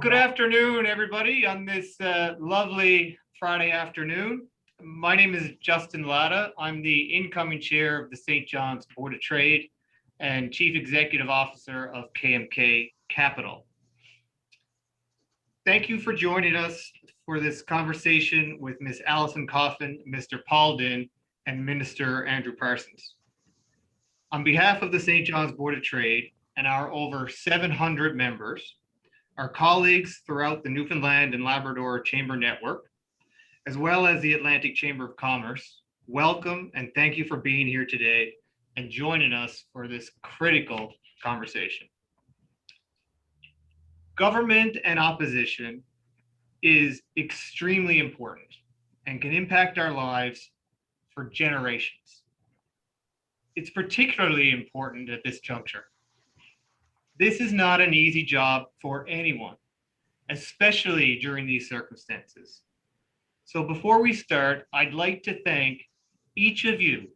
Good afternoon, everybody, on this lovely Friday afternoon. My name is Justin Ladha. I'm the incoming chair of the St. John's Board of Trade and Chief Executive Officer of KMK Capital. Thank you for joining us for this conversation with Ms. Alison Coffin, Mr. Paul Dinn, and Minister Andrew Parsons. On behalf of the St. John's Board of Trade and our over 700 members, our colleagues throughout the Newfoundland and Labrador Chamber Network, as well as the Atlantic Chamber of Commerce, welcome and thank you for being here today and joining us for this critical conversation. Government and opposition is extremely important and can impact our lives for generations. It's particularly important at this juncture. This is not an easy job for anyone, especially during these circumstances. So before we start, I'd like to thank each of you,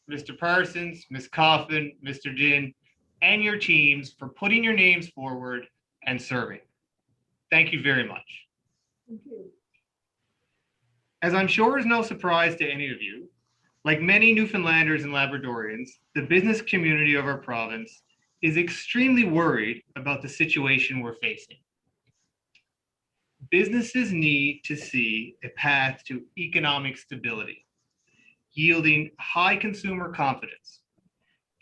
Mr. Parsons, Ms. Coffin, Mr. Dinn, and your teams for putting your names forward and serving. Thank you very much. Thank you. As I'm sure is no surprise to any of you, like many Newfoundlanders and Labradorians, the business community of our province is extremely worried about the situation we're facing. Businesses need to see a path to economic stability, yielding high consumer confidence,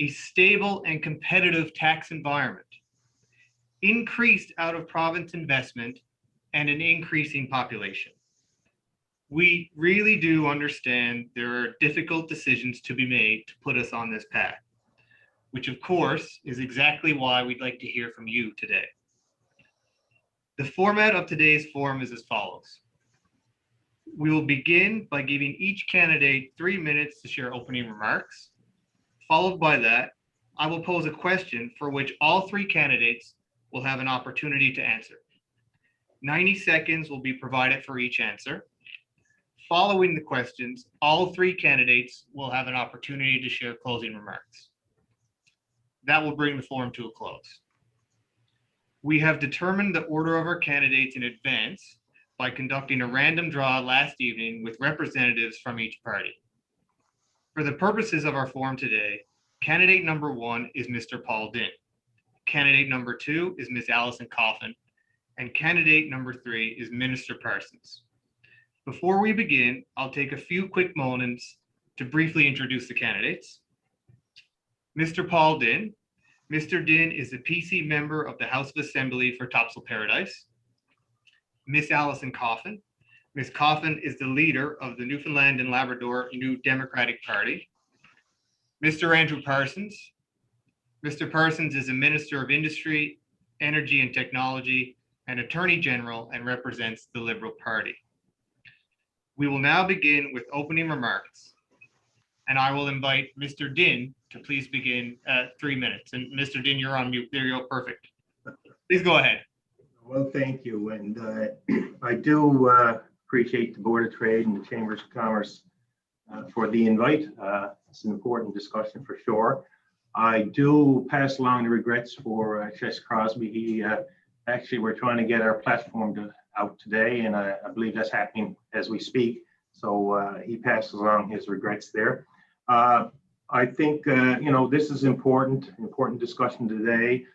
a stable and competitive tax environment, increased out-of-province investment, and an increasing population. We really do understand there are difficult decisions to be made to put us on this path, which of course is exactly why we'd like to hear from you today. The format of today's forum is as follows. We will begin by giving each candidate 3 minutes to share opening remarks. Followed by that, I will pose a question for which all 3 candidates will have an opportunity to answer. 90 seconds will be provided for each answer. Following the questions, all 3 candidates will have an opportunity to share closing remarks. That will bring the forum to a close. We have determined the order of our candidates in advance by conducting a random draw last evening with representatives from each party. For the purposes of our forum today, candidate number 1 is Mr. Paul Dinn. Candidate number 2 is Ms. Alison Coffin, and candidate number 3 is Minister Parsons. Before we begin, I'll take a few quick moments to briefly introduce the candidates. Mr. Paul Dinn. Mr. Dinn is a PC member of the House of Assembly for Topsail-Paradise. Ms. Alison Coffin. Ms. Coffin is the leader of the Newfoundland and Labrador New Democratic Party. Mr. Andrew Parsons. Mr. Parsons is a Minister of Industry, Energy and Technology, and Attorney General and represents the Liberal Party. We will now begin with opening remarks, and I will invite Mr. Dinn to please begin at 3 minutes. And Mr. Dinn, you're on mute. There you go. Perfect. Please go ahead. Well, thank you. And I do appreciate the Board of Trade and the Chambers of Commerce for the invite. It's an important discussion for sure. I do pass along the regrets for Chess Crosby. He actually, we're trying to get our platform out today, and I believe that's happening as we speak. So he passes along his regrets there. I think, this is important discussion today.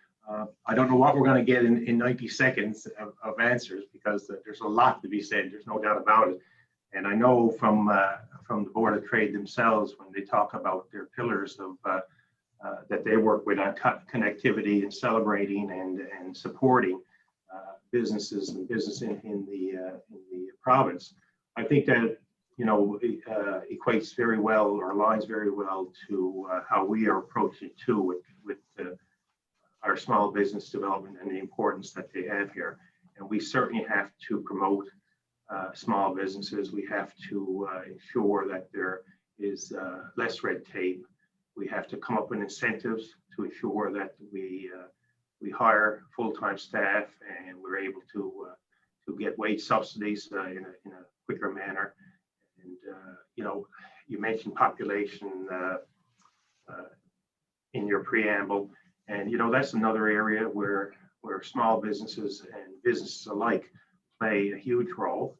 I don't know what we're going to get in 90 seconds of answers, because there's a lot to be said. There's no doubt about it. And I know from the Board of Trade themselves, when they talk about their pillars of that they work with on connectivity and celebrating and supporting businesses and business in the province, I think that equates very well or aligns very well to how we are approaching too with our small business development and the importance that they have here. And we certainly have to promote small businesses. We have to ensure that there is less red tape. We have to come up with incentives to ensure that we hire full-time staff and we're able to get wage subsidies in a quicker manner. And you mentioned population in your preamble, And, that's another area where small businesses and businesses alike play a huge role,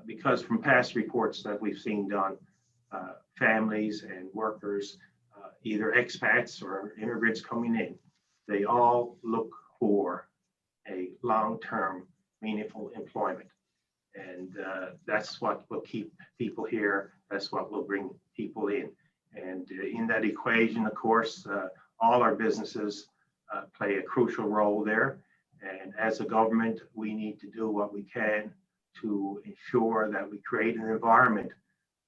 because from past reports that we've seen done, families and workers, either expats or immigrants coming in, they all look for a long-term, meaningful employment. And that's what will keep people here. That's what will bring people in. And in that equation, of course, all our businesses play a crucial role there. And as a government, we need to do what we can to ensure that we create an environment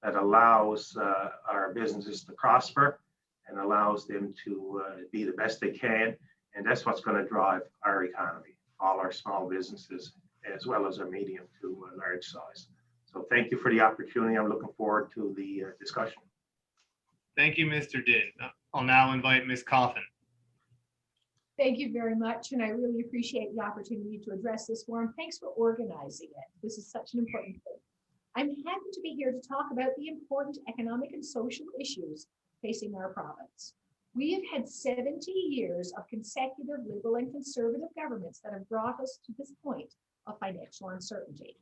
that allows our businesses to prosper and allows them to be the best they can. And that's what's going to drive our economy, all our small businesses, as well as our medium to large size. So thank you for the opportunity. I'm looking forward to the discussion. Thank you, Mr. Dinn. I'll now invite Ms. Coffin. Thank you very much, and I really appreciate the opportunity to address this forum. Thanks for organizing it. This is such an important thing. I'm happy to be here to talk about the important economic and social issues facing our province. We have had 70 years of consecutive liberal and conservative governments that have brought us to this point of financial uncertainty.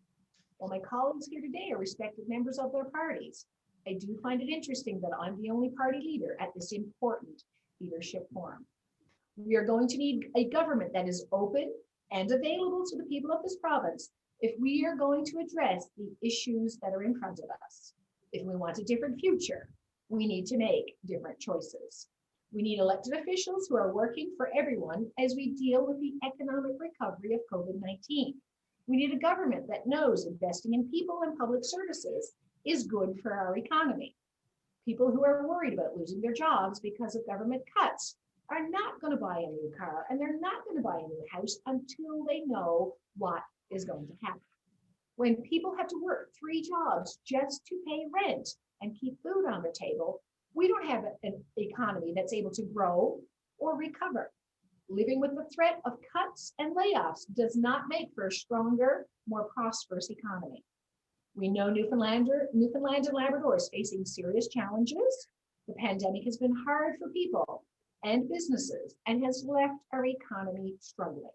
While my colleagues here today are respected members of their parties, I do find it interesting that I'm the only party leader at this important leadership forum. We are going to need a government that is open and available to the people of this province if we are going to address the issues that are in front of us. If we want a different future, we need to make different choices. We need elected officials who are working for everyone as we deal with the economic recovery of COVID-19. We need a government that knows investing in people and public services is good for our economy. People who are worried about losing their jobs because of government cuts are not going to buy a new car, and they're not going to buy a new house until they know what is going to happen. When people have to work 3 jobs just to pay rent and keep food on the table, we don't have an economy that's able to grow or recover. Living with the threat of cuts and layoffs does not make for a stronger, more prosperous economy. We know Newfoundland and Labrador is facing serious challenges. The pandemic has been hard for people and businesses and has left our economy struggling.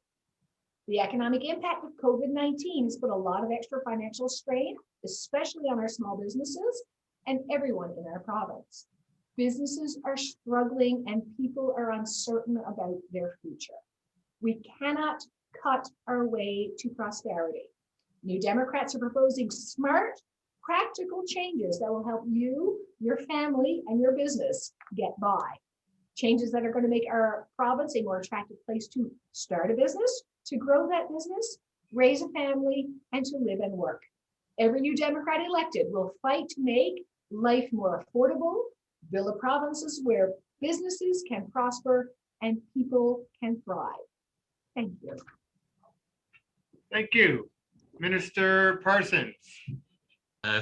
The economic impact of COVID-19 has put a lot of extra financial strain, especially on our small businesses and everyone in our province. Businesses are struggling and people are uncertain about their future. We cannot cut our way to prosperity. New Democrats are proposing smart, practical changes that will help you, your family, and your business get by. Changes that are going to make our province a more attractive place to start a business, to grow that business, raise a family, and to live and work. Every new Democrat elected will fight to make life more affordable, build a provinces where businesses can prosper and people can thrive. Thank you. Thank you. Minister Parsons.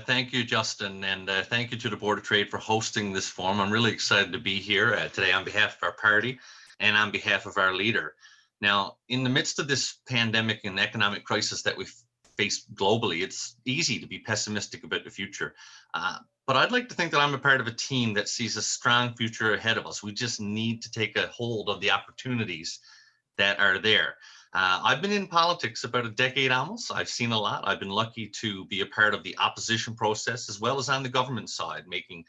Thank you, Justin, and thank you to the Board of Trade for hosting this forum. I'm really excited to be here today on behalf of our party and on behalf of our leader. Now, in the midst of this pandemic and economic crisis that we face globally, it's easy to be pessimistic about the future. But I'd like to think that I'm a part of a team that sees a strong future ahead of us. We just need to take a hold of the opportunities that are there. I've been in politics about a decade almost. I've seen a lot. I've been lucky to be a part of the opposition process as well as on the government side, making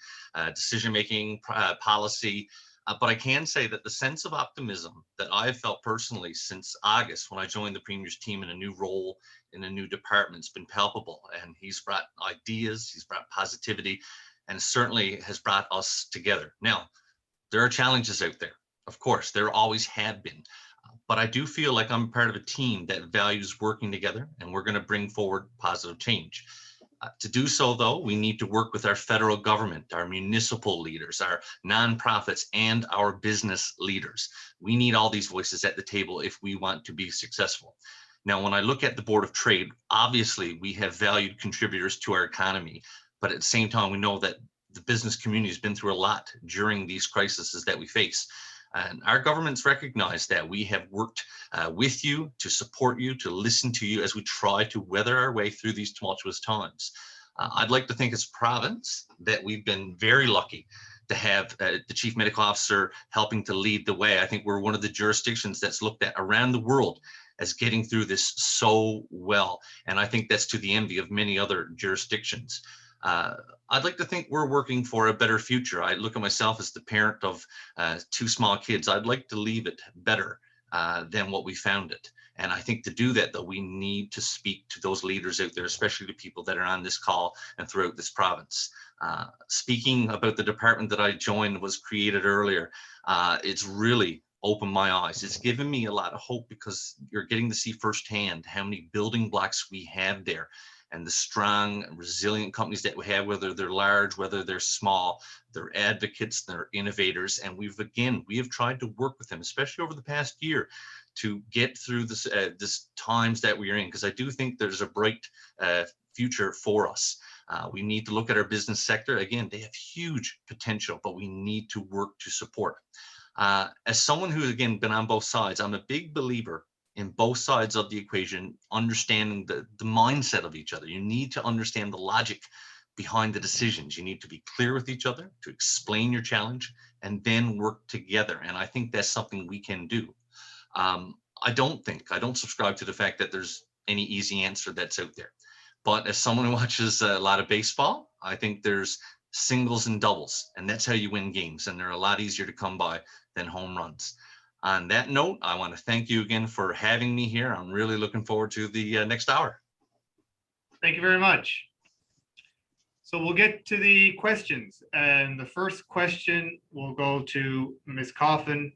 decision-making, policy. But I can say that the sense of optimism that I've felt personally since August when I joined the Premier's team in a new role in a new department has been palpable. And he's brought ideas, he's brought positivity, and certainly has brought us together. Now, there are challenges out there. Of course, there always have been. But I do feel like I'm part of a team that values working together, and we're going to bring forward positive change. To do so, though, we need to work with our federal government, our municipal leaders, our nonprofits, and our business leaders. We need all these voices at the table if we want to be successful. Now, when I look at the Board of Trade, obviously we have valued contributors to our economy, but at the same time, we know that the business community has been through a lot during these crises that we face. And our governments recognize that. We have worked with you, to support you, to listen to you as we try to weather our way through these tumultuous times. I'd like to think as a province that we've been very lucky to have the chief medical officer helping to lead the way. I think we're one of the jurisdictions that's looked at around the world as getting through this so well. And I think that's to the envy of many other jurisdictions. I'd like to think we're working for a better future. I look at myself as the parent of 2 small kids. I'd like to leave it better than what we found it. And I think to do that, though, we need to speak to those leaders out there, especially the people that are on this call and throughout this province. Speaking about the department that I joined was created earlier. It's really opened my eyes. It's given me a lot of hope because you're getting to see firsthand how many building blocks we have there and the strong, resilient companies that we have, whether they're large, whether they're small, they're advocates, they're innovators. And we have tried to work with them, especially over the past year, to get through this times that we're in, because I do think there's a bright future for us. We need to look at our business sector. Again, they have huge potential, but we need to work to support. As someone who's, again, been on both sides, I'm a big believer in both sides of the equation, understanding the mindset of each other. You need to understand the logic behind the decisions. You need to be clear with each other, to explain your challenge, and then work together. And I think that's something we can do. I don't subscribe to the fact that there's any easy answer that's out there. But as someone who watches a lot of baseball, I think there's singles and doubles, and that's how you win games. And they're a lot easier to come by than home runs. On that note, I want to thank you again for having me here. I'm really looking forward to the next hour. Thank you very much. So we'll get to the questions. And the first question will go to Ms. Coffin,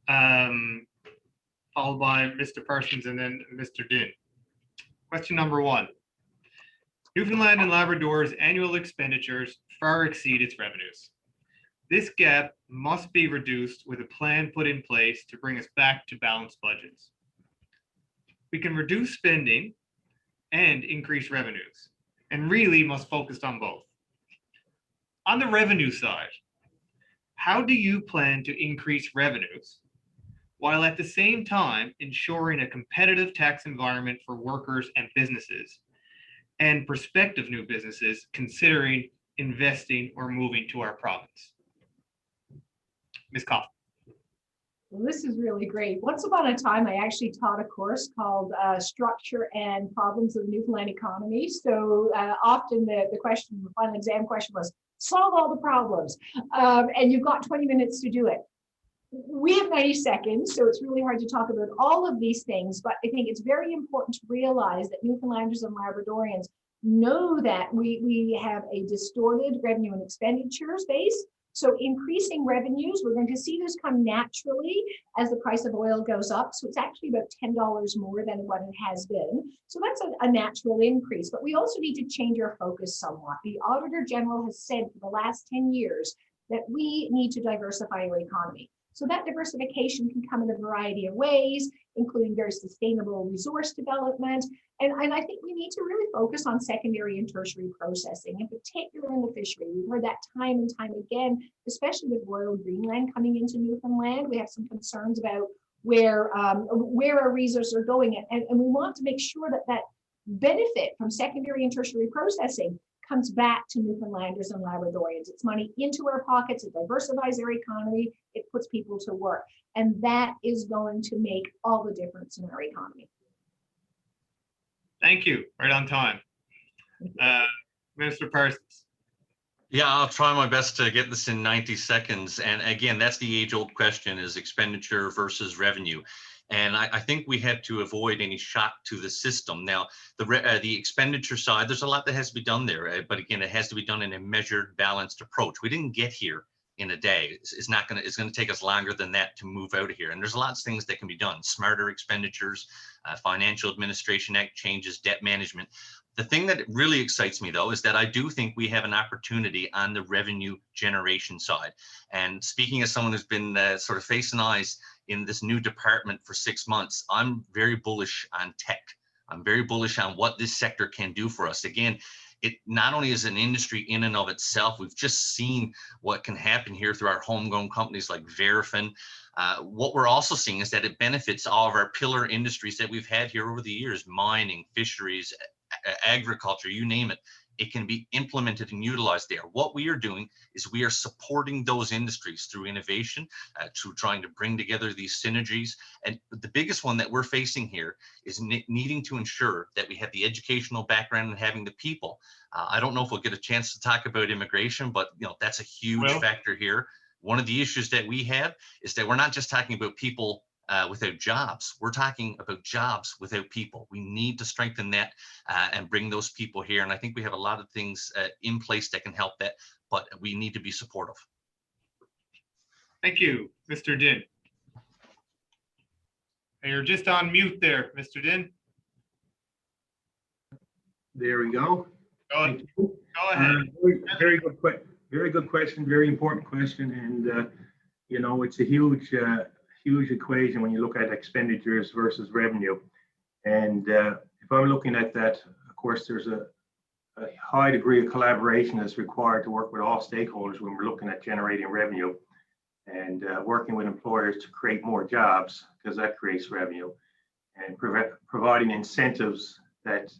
followed by Mr. Parsons and then Mr. Dinn. Question number 1. Newfoundland and Labrador's annual expenditures far exceed its revenues. This gap must be reduced with a plan put in place to bring us back to balanced budgets. We can reduce spending and increase revenues, and really must focus on both. On the revenue side, how do you plan to increase revenues while at the same time ensuring a competitive tax environment for workers and businesses and prospective new businesses considering investing or moving to our province? Ms. Coffin. Well, this is really great. Once upon a time, I actually taught a course called Structure and Problems of the Newfoundland Economy. So often the question, the final exam question was, solve all the problems. And you've got 20 minutes to do it. We have 90 seconds, so it's really hard to talk about all of these things, but I think it's very important to realize that Newfoundlanders and Labradorians know that we have a distorted revenue and expenditures base. So increasing revenues, we're going to see this come naturally as the price of oil goes up. So it's actually about $10 more than what it has been. So that's a natural increase, but we also need to change our focus somewhat. The Auditor General has said for the last 10 years that we need to diversify our economy. So that diversification can come in a variety of ways, including very sustainable resource development. And I think we need to really focus on secondary and tertiary processing, in particular in the fishery. We've heard that time and time again, especially with Royal Greenland coming into Newfoundland. We have some concerns about where our resources are going. And we want to make sure that that benefit from secondary and tertiary processing comes back to Newfoundlanders and Labradorians. It's money into our pockets, it diversifies our economy, it puts people to work. And that is going to make all the difference in our economy. Thank you. Right on time. Minister Parsons. Yeah, I'll try my best to get this in 90 seconds. And again, that's the age-old question, is expenditure versus revenue. And I think we have to avoid any shock to the system. Now, the expenditure side, there's a lot that has to be done there. But again, it has to be done in a measured, balanced approach. We didn't get here in a day. It's going to take us longer than that to move out of here. And there's lots of things that can be done. Smarter expenditures, Financial Administration Act changes, debt management. The thing that really excites me, though, is that I do think we have an opportunity on the revenue generation side. And speaking as someone who's been sort of facing eyes in this new department for 6 months, I'm very bullish on tech. I'm very bullish on what this sector can do for us. Again, it not only is an industry in and of itself, we've just seen what can happen here through our homegrown companies like Verifin. What we're also seeing is that it benefits all of our pillar industries that we've had here over the years: mining, fisheries, agriculture, you name it. it can be implemented and utilized there. What we are doing is we are supporting those industries through innovation, through trying to bring together these synergies. And the biggest one that we're facing here is needing to ensure that we have the educational background and having the people. I don't know if we'll get a chance to talk about immigration, but that's a huge factor here. One of the issues that we have is that we're not just talking about people without jobs. We're talking about jobs without people. We need to strengthen that and bring those people here. And I think we have a lot of things in place that can help that, but we need to be supportive. Thank you, Mr. Dinn. You're just on mute there, Mr. Dinn. There we go. Go ahead. Very good question, very important question. And, it's a huge equation when you look at expenditures versus revenue. And if I'm looking at that, of course, there's a high degree of collaboration that's required to work with all stakeholders when we're looking at generating revenue and working with employers to create more jobs, because that creates revenue, and providing incentives that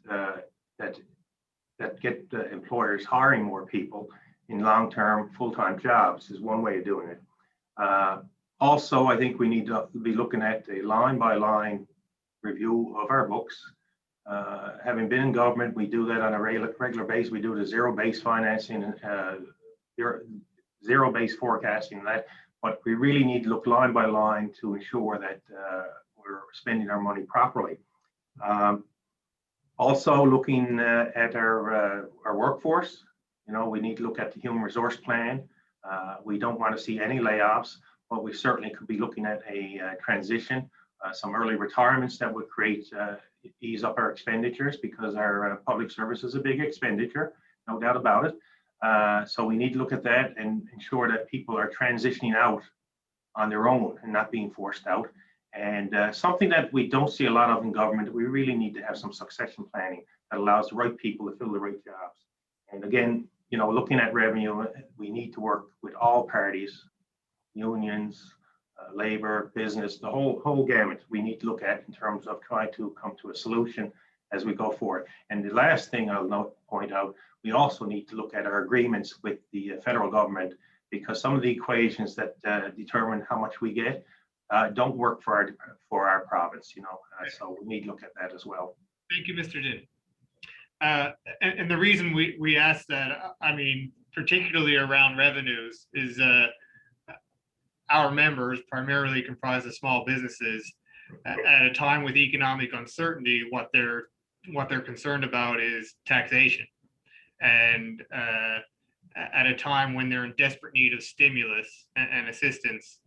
get employers hiring more people in long-term full-time jobs is one way of doing it. Also, I think we need to be looking at a line-by-line review of our books. Having been in government, we do that on a regular basis. We do the zero-based financing and zero-based forecasting, but we really need to look line by line to ensure that we're spending our money properly. Also, looking at our workforce, we need to look at the human resource plan. We don't want to see any layoffs, but we certainly could be looking at a transition, some early retirements that would ease up our expenditures, because our public service is a big expenditure, no doubt about it. So we need to look at that and ensure that people are transitioning out on their own and not being forced out. And something that we don't see a lot of in government, we really need to have some succession planning that allows the right people to fill the right jobs. And again, looking at revenue, we need to work with all parties, unions, labor, business, the whole gamut we need to look at in terms of trying to come to a solution as we go forward. And the last thing I'll point out, we also need to look at our agreements with the federal government, because some of the equations that determine how much we get don't work for our province, so we need to look at that as well. Thank you, Mr. Dinn. And the reason we asked that, particularly around revenues, is our members primarily comprise of small businesses. At a time with economic uncertainty, what they're concerned about is taxation. And at a time when they're in desperate need of stimulus and assistance,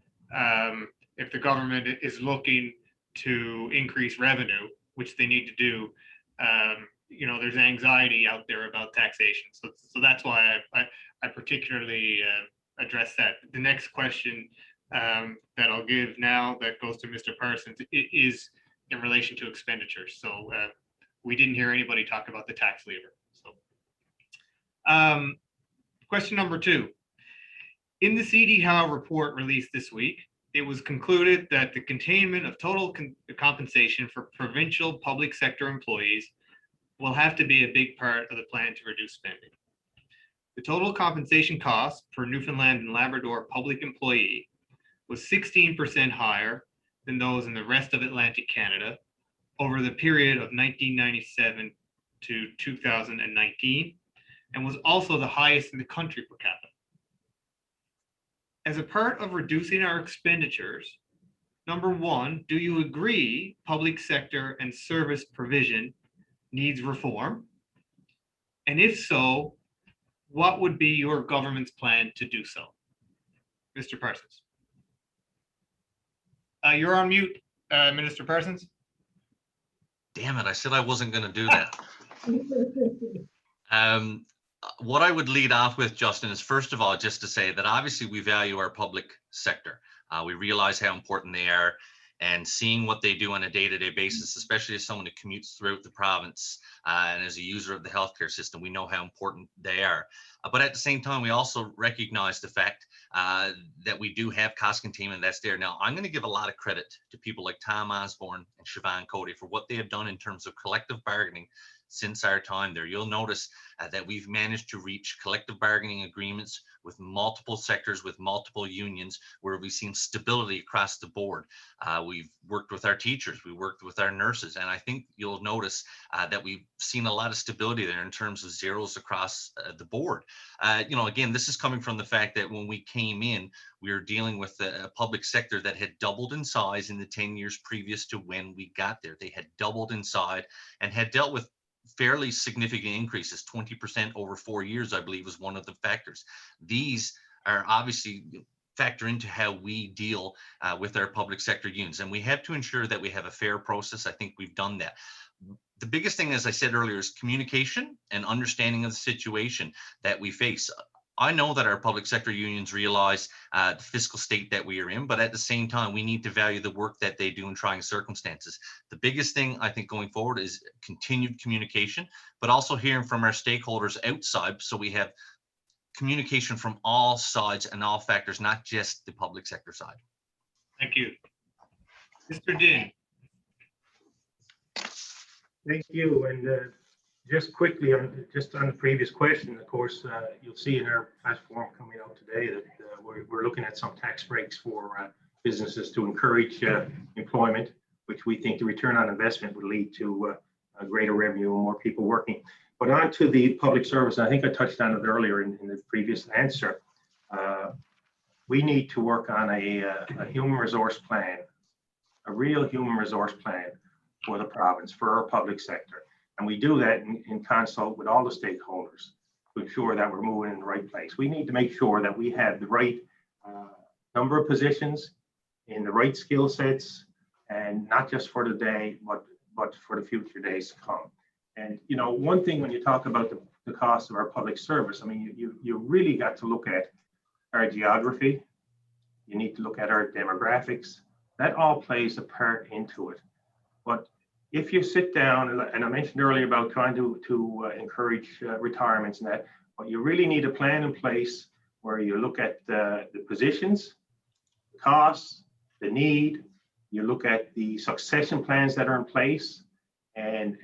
if the government is looking to increase revenue, which they need to do, there's anxiety out there about taxation. So that's why I particularly address that. The next question that I'll give now, that goes to Mr. Parsons, is in relation to expenditures. So we didn't hear anybody talk about the tax lever. So question number 2. In the CD Howe report released this week, it was concluded that the containment of total compensation for provincial public sector employees will have to be a big part of the plan to reduce spending. The total compensation cost per Newfoundland and Labrador public employee was 16% higher than those in the rest of Atlantic Canada over the period of 1997 to 2019, and was also the highest in the country per capita. As a part of reducing our expenditures, number 1, do you agree public sector and service provision needs reform? And if so, what would be your government's plan to do so? Mr. Parsons. You're on mute, Minister Parsons. Damn it, I said I wasn't going to do that. What I would lead off with, Justin, is first of all, just to say that obviously we value our public sector. We realize how important they are, and seeing what they do on a day-to-day basis, especially as someone who commutes throughout the province and as a user of the healthcare system, we know how important they are. But at the same time, we also recognize the fact that we do have cost containment that's there. Now, I'm going to give a lot of credit to people like Tom Osborne and Siobhan Cody for what they have done in terms of collective bargaining since our time there. You'll notice that we've managed to reach collective bargaining agreements with multiple sectors, with multiple unions, where we've seen stability across the board. We've worked with our teachers, we worked with our nurses, and I think you'll notice that we've seen a lot of stability there in terms of zeros across the board. You know, again, this is coming from the fact that when we came in, we were dealing with a public sector that had doubled in size in the 10 years previous to when we got there. They had doubled in size and had dealt with fairly significant increases. 20% over 4 years, I believe, was one of the factors. These are obviously factor into how we deal with our public sector unions, and we have to ensure that we have a fair process. I think we've done that. The biggest thing, as I said earlier, is communication and understanding of the situation that we face. I know that our public sector unions realize the fiscal state that we are in, but at the same time, we need to value the work that they do in trying circumstances. The biggest thing I think going forward is continued communication, but also hearing from our stakeholders outside, so we have communication from all sides and all factors, not just the public sector side. Thank you. Mr. Dinn. Thank you. And just quickly on the previous question, of course, you'll see in our platform coming out today that we're looking at some tax breaks for businesses to encourage employment, which we think the return on investment would lead to a greater revenue and more people working. But on to the public service, and I think I touched on it earlier in the previous answer. We need to work on a human resource plan, a real human resource plan for the province, for our public sector. And we do that in consult with all the stakeholders to ensure that we're moving in the right place. We need to make sure that we have the right number of positions in the right skill sets, and not just for the day, but for the future days to come. And, you know, one thing when you talk about the cost of our public service, I mean, you really got to look at our geography. You need to look at our demographics. That all plays a part into it. But if you sit down, and I mentioned earlier about trying to encourage retirements and that, but you really need a plan in place where you look at the positions, the costs, the need, you look at the succession plans that are in place, and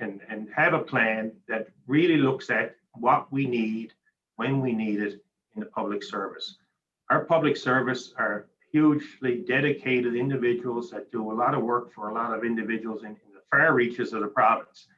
have a plan that really looks at what we need when we need it in the public service. Our public service are hugely dedicated individuals that do a lot of work for a lot of individuals in the far reaches of the province.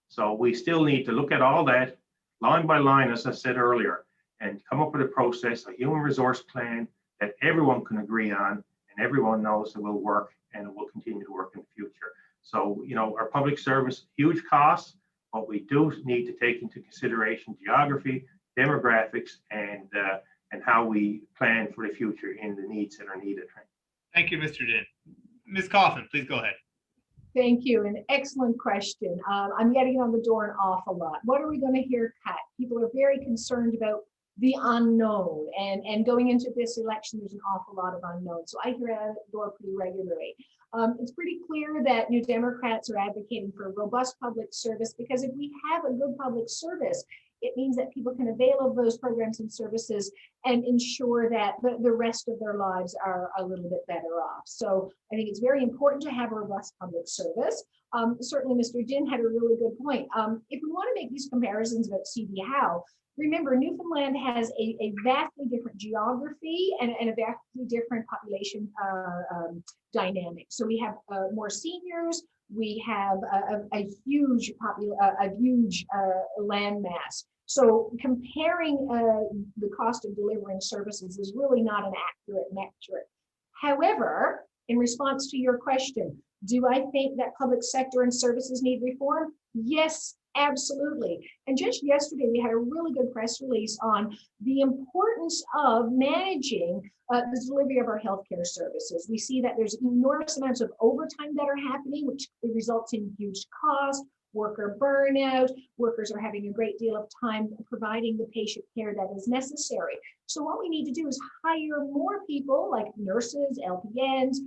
So we still need to look at all that line by line, as I said earlier, and come up with a process, a human resource plan that everyone can agree on and everyone knows it will work and it will continue to work in the future. So, you know, our public service, huge costs, but we do need to take into consideration geography, demographics, and how we plan for the future in the needs that are needed. Thank you, Mr. Dinn. Ms. Coffin, please go ahead. Thank you. An excellent question. I'm getting on the door an awful lot. What are we going to hear cut? People are very concerned about the unknown, and going into this election, there's an awful lot of unknown. So I hear out the door pretty regularly. It's pretty clear that New Democrats are advocating for robust public service, because if we have a good public service, it means that people can avail of those programs and services and ensure that the rest of their lives are a little bit better off. So I think it's very important to have a robust public service. Certainly, Mr. Dinn had a really good point. If we want to make these comparisons about C.D. Howe, remember, Newfoundland has a vastly different geography and a vastly different population dynamic. So we have more seniors, we have a huge land mass. So comparing the cost of delivering services is really not an accurate metric. However, in response to your question, do I think that public sector and services need reform? Yes, absolutely. And just yesterday, we had a really good press release on the importance of managing the delivery of our healthcare services. We see that there's enormous amounts of overtime that are happening, which results in huge cost, worker burnout. Workers are having a great deal of time providing the patient care that is necessary. So what we need to do is hire more people like nurses, LPNs,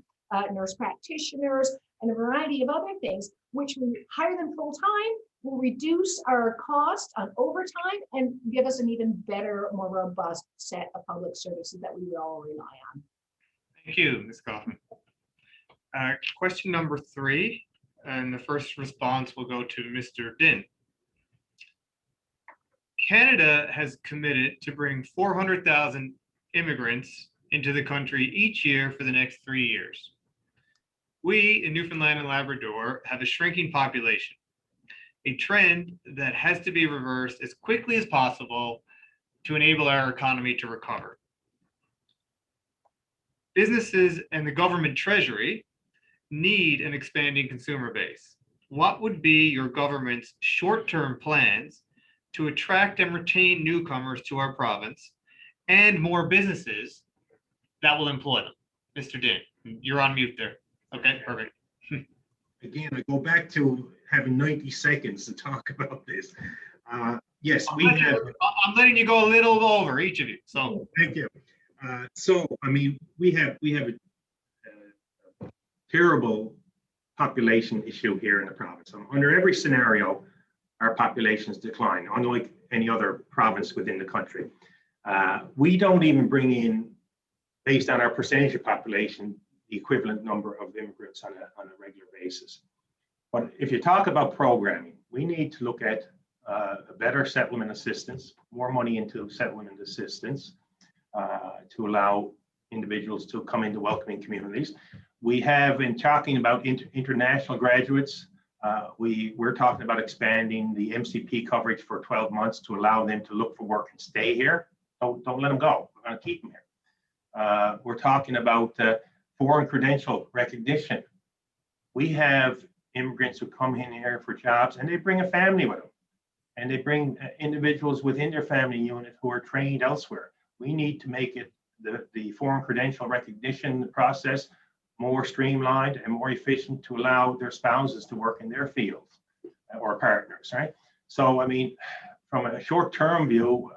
nurse practitioners, and a variety of other things, which we hire them full time, will reduce our cost on overtime and give us an even better, more robust set of public services that we will all rely on. Thank you, Ms. Coffin. Question number 3, and the first response will go to Mr. Dinn. Canada has committed to bring 400,000 immigrants into the country each year for the next 3 years. We in Newfoundland and Labrador have a shrinking population, a trend that has to be reversed as quickly as possible to enable our economy to recover. Businesses and the government treasury need an expanding consumer base. What would be your government's short-term plans to attract and retain newcomers to our province and more businesses that will employ them? Mr. Dinn, you're on mute there. Okay, perfect. Again, I go back to having 90 seconds to talk about this. Yes, we have. I'm letting you go a little over, each of you. So Thank you. So, I mean, we have a terrible population issue here in the province. Under every scenario, our populations decline, unlike any other province within the country. We don't even bring in, based on our percentage of population, the equivalent number of immigrants on a regular basis. But if you talk about programming, we need to look at a better settlement assistance, more money into settlement assistance to allow individuals to come into welcoming communities. We have, in talking about international graduates, we're talking about expanding the MCP coverage for 12 months to allow them to look for work and stay here. Don't let them go. We're going to keep them here. We're talking about foreign credential recognition. We have immigrants who come in here for jobs and they bring a family with them. And they bring individuals within their family unit who are trained elsewhere. We need to make it the foreign credential recognition process more streamlined and more efficient to allow their spouses to work in their fields or partners, right? So, I mean, from a short-term view,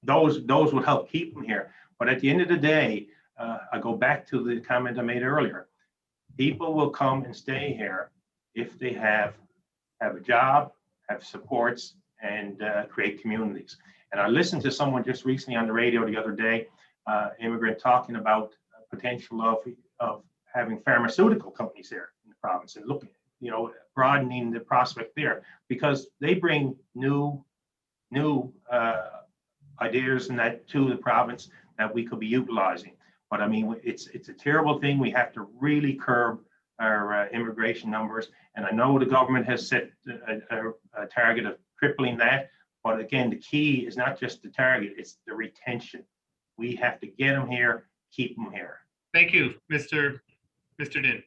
those will help keep them here. But at the end of the day, I go back to the comment I made earlier. People will come and stay here if they have a job, have supports, and create communities. And I listened to someone just recently on the radio the other day, immigrant talking about potential of having pharmaceutical companies here in the province and looking, broadening the prospect there, because they bring new ideas and that to the province that we could be utilizing. But I mean, it's a terrible thing. We have to really curb our immigration numbers. And I know the government has set a target of tripling that. But again, the key is not just the target, it's the retention. We have to get them here, keep them here. thank you, Mr. Dinn.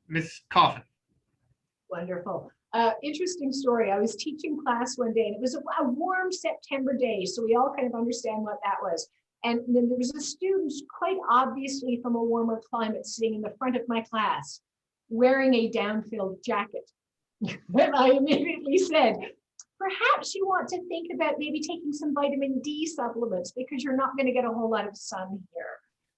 Ms. Coffin. Wonderful. Interesting story. I was teaching class one day and it was a warm September day. So we all kind of understand what that was. And then there was a student quite obviously from a warmer climate sitting in the front of my class wearing a down-filled jacket. And I immediately said, perhaps you want to think about maybe taking some vitamin D supplements because you're not going to get a whole lot of sun here.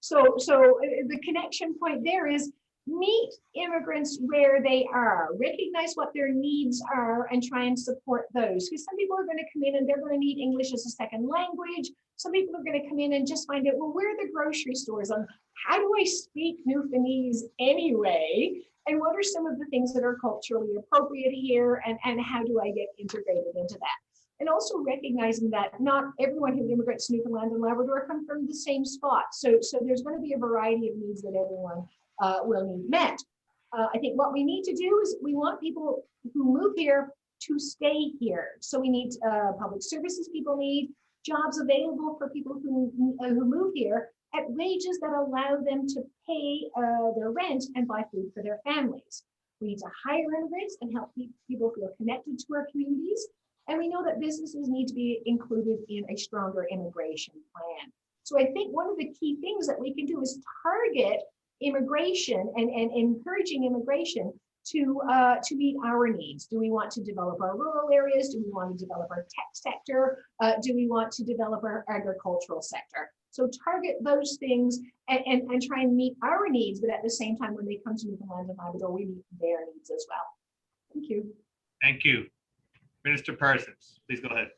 So the connection point there is meet immigrants where they are, recognize what their needs are and try and support those. Because some people are going to come in and they're going to need English as a second language. Some people are going to come in and just find out, well, where are the grocery stores? How do I speak Newfoundlandese anyway? And what are some of the things that are culturally appropriate here? And how do I get integrated into that? And also recognizing that not everyone who immigrates to Newfoundland and Labrador come from the same spot. So there's going to be a variety of needs that everyone will need met. I think what we need to do is we want people who move here to stay here. So we need public services people need, jobs available for people who move here at wages that allow them to pay their rent and buy food for their families. We need to hire immigrants and help people feel connected to our communities. And we know that businesses need to be included in a stronger immigration plan. So I think one of the key things that we can do is target immigration and encouraging immigration to meet our needs. Do we want to develop our rural areas? Do we want to develop our tech sector? Do we want to develop our agricultural sector? So target those things and try and meet our needs, but at the same time, when they come to Newfoundland and Labrador, we meet their needs as well. Thank you. Thank you. Minister Parsons, please go ahead.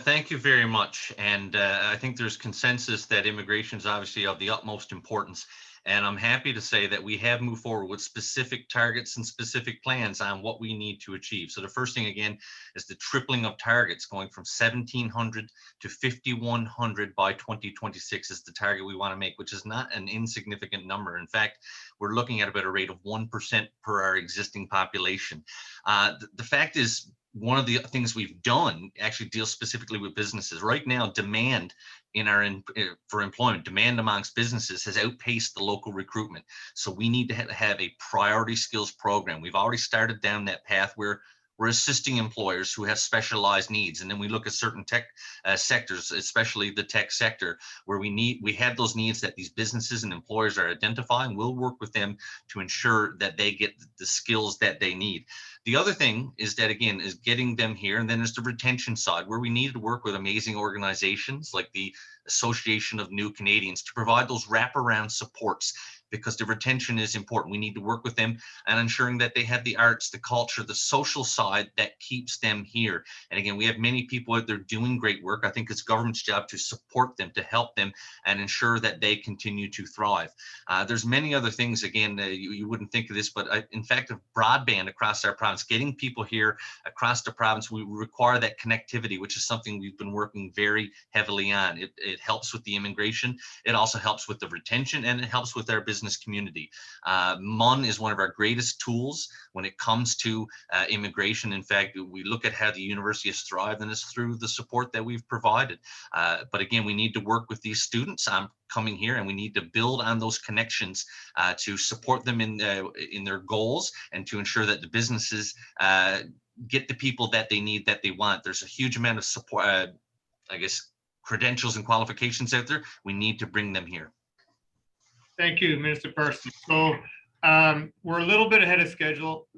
Thank you very much. And I think there's consensus that immigration is obviously of the utmost importance. And I'm happy to say that we have moved forward with specific targets and specific plans on what we need to achieve. So the first thing, again, is the tripling of targets, going from 1,700 to 5,100 by 2026 is the target we want to make, which is not an insignificant number. In fact, we're looking at about a rate of 1% per our existing population. The fact is, one of the things we've done actually deals specifically with businesses. Right now, demand for employment, demand amongst businesses has outpaced the local recruitment. So we need to have a priority skills program. We've already started down that path where we're assisting employers who have specialized needs. And then we look at certain tech sectors, especially the tech sector, where we have those needs that these businesses and employers are identifying. We'll work with them to ensure that they get the skills that they need. The other thing is that, again, is getting them here. And then there's the retention side, where we need to work with amazing organizations like the Association of New Canadians to provide those wraparound supports, because the retention is important. We need to work with them and ensuring that they have the arts, the culture, the social side that keeps them here. And again, we have many people out there doing great work. I think it's government's job to support them, to help them, and ensure that they continue to thrive. There's many other things, again, you wouldn't think of this, but in fact, of broadband across our province, getting people here across the province, we require that connectivity, which is something we've been working very heavily on. It helps with the immigration. It also helps with the retention, and it helps with our business community. MUN is one of our greatest tools when it comes to immigration. In fact, we look at how the university has thrived, and it's through the support that we've provided. But again, we need to work with these students coming here, and we need to build on those connections to support them in their goals, and to ensure that the businesses get the people that they need, that they want. There's a huge amount of support, I guess, credentials and qualifications out there. We need to bring them here. Thank you, Minister Parsons. So we're a little bit ahead of schedule.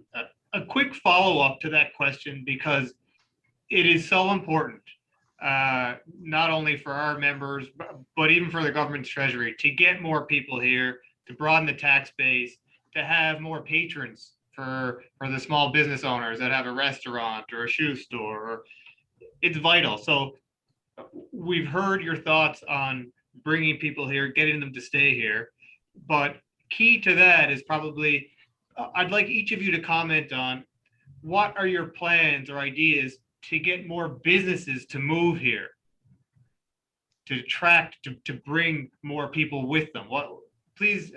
A quick follow-up to that question, because it is so important, not only for our members, but even for the government's treasury, to get more people here, to broaden the tax base, to have more patrons for the small business owners that have a restaurant or a shoe store. It's vital. So we've heard your thoughts on bringing people here, getting them to stay here. But key to that is probably, I'd like each of you to comment on what are your plans or ideas to get more businesses to move here, to attract, to bring more people with them. Please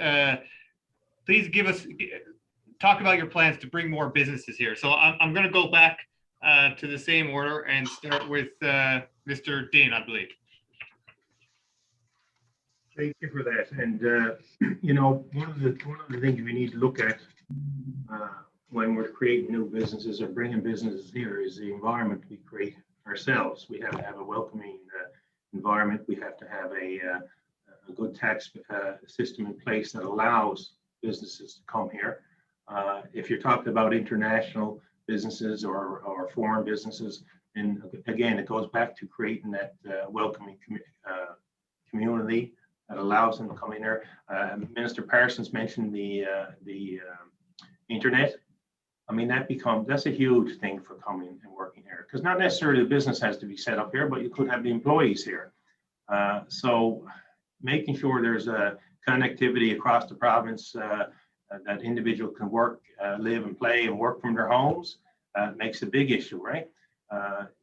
talk about your plans to bring more businesses here. So I'm going to go back to the same order and start with Mr. Dinn, I believe. Thank you for that. And you know, one of the things we need to look at when we're creating new businesses or bringing businesses here is the environment we create ourselves. We have to have a welcoming environment. We have to have a good tax system in place that allows businesses to come here. If you're talking about international businesses or foreign businesses, and again, it goes back to creating that welcoming community that allows them to come in there. Minister Parsons mentioned the internet. I mean, that's a huge thing for coming and working here, because not necessarily the business has to be set up here, but you could have the employees here. So making sure there's a connectivity across the province, that individual can work, live and play and work from their homes, makes a big issue, right?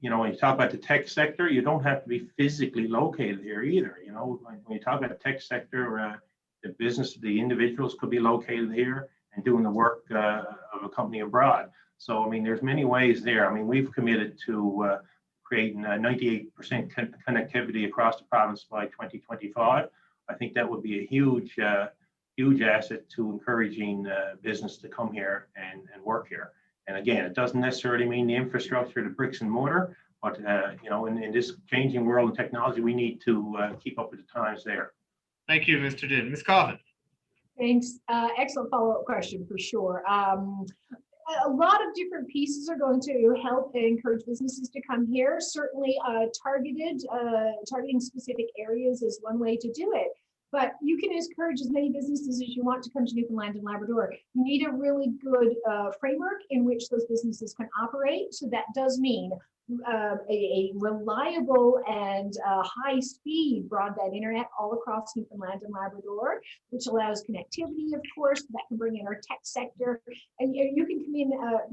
You know, when you talk about the tech sector, you don't have to be physically located here either. You know, when you talk about the tech sector, the individuals could be located here and doing the work of a company abroad. So, I mean, there's many ways there. I mean, we've committed to creating 98% connectivity across the province by 2025. I think that would be a huge asset to encouraging business to come here and work here. And again, it doesn't necessarily mean the infrastructure, the bricks and mortar, but you know, in this changing world of technology, we need to keep up with the times there. Thank you, Mr. Dinn. Ms. Coffin. Thanks. Excellent follow-up question for sure. A lot of different pieces are going to help encourage businesses to come here. Certainly targeting specific areas is one way to do it. But you can encourage as many businesses as you want to come to Newfoundland and Labrador. You need a really good framework in which those businesses can operate. So that does mean a reliable and high-speed broadband internet all across Newfoundland and Labrador, which allows connectivity, of course, that can bring in our tech sector. And you can come in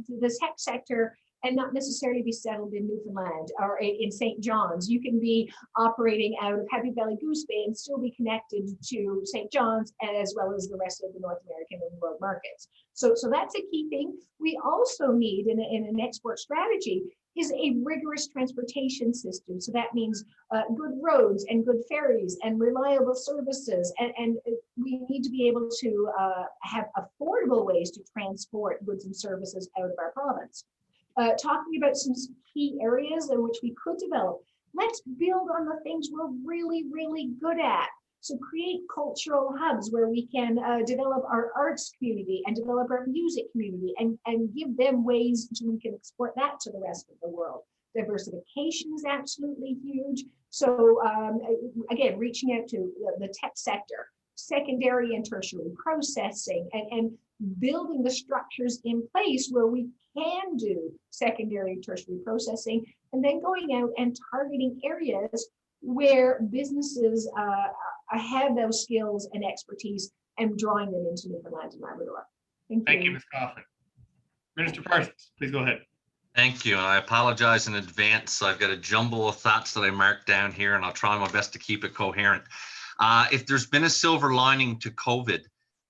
to the tech sector and not necessarily be settled in Newfoundland or in St. John's. You can be operating out of Happy Valley Goose Bay and still be connected to St. John's as well as the rest of the North American and world markets. So that's a key thing. We also need in an export strategy is a rigorous transportation system. So that means good roads and good ferries and reliable services. And we need to be able to have affordable ways to transport goods and services out of our province. Talking about some key areas in which we could develop, let's build on the things we're really, really good at. So create cultural hubs where we can develop our arts community and develop our music community and give them ways so we can export that to the rest of the world. Diversification is absolutely huge. So again, reaching out to the tech sector, secondary and tertiary processing, and building the structures in place where we can do secondary and tertiary processing, and then going out and targeting areas where businesses have those skills and expertise and drawing them into Newfoundland and Labrador. Thank you, Ms. Coffin. Minister Parsons, please go ahead. Thank you. And I apologize in advance. I've got a jumble of thoughts that I marked down here, and I'll try my best to keep it coherent. If there's been a silver lining to COVID,